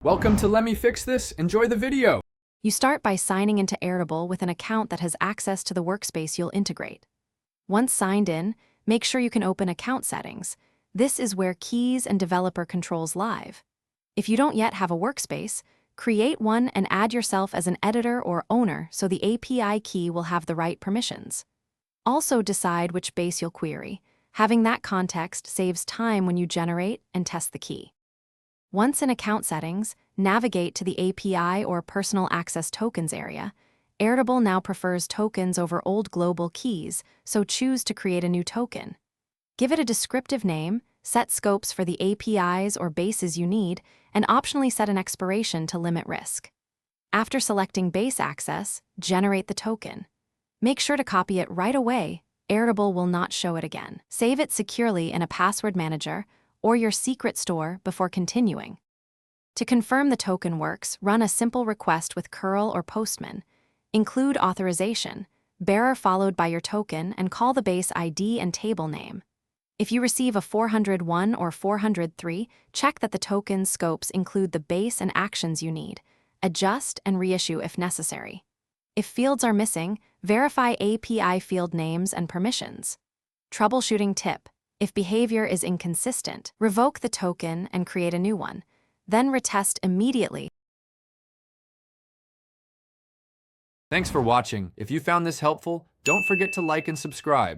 Welcome to Let Me Fix This. Enjoy the video. You start by signing into Airtable with an account that has access to the workspace you'll integrate. Once signed in, make sure you can open Account Settings. This is where keys and developer controls live. If you don't yet have a workspace, create one and add yourself as an editor or owner so the API key will have the right permissions. Also decide which base you'll query. Having that context saves time when you generate and test the key. Once in Account Settings, navigate to the API or Personal Access Tokens area. Airtable now prefers tokens over old global keys, so choose to create a new token. Give it a descriptive name, set scopes for the APIs or bases you need, and optionally set an expiration to limit risk. After selecting base access, generate the token. Make sure to copy it right away. Airtable will not show it again. Save it securely in a password manager or your secret store before continuing. To confirm the token works, run a simple request with curl or Postman. Include authorization, bearer followed by your token, and call the base ID and table name. If you receive a 401 or 403, check that the token scopes include the base and actions you need. Adjust and reissue if necessary. If fields are missing, verify API field names and permissions. Troubleshooting tip: if behavior is inconsistent, revoke the token and create a new one. Then retest immediately. Thanks for watching. If you found this helpful, don't forget to like and subscribe.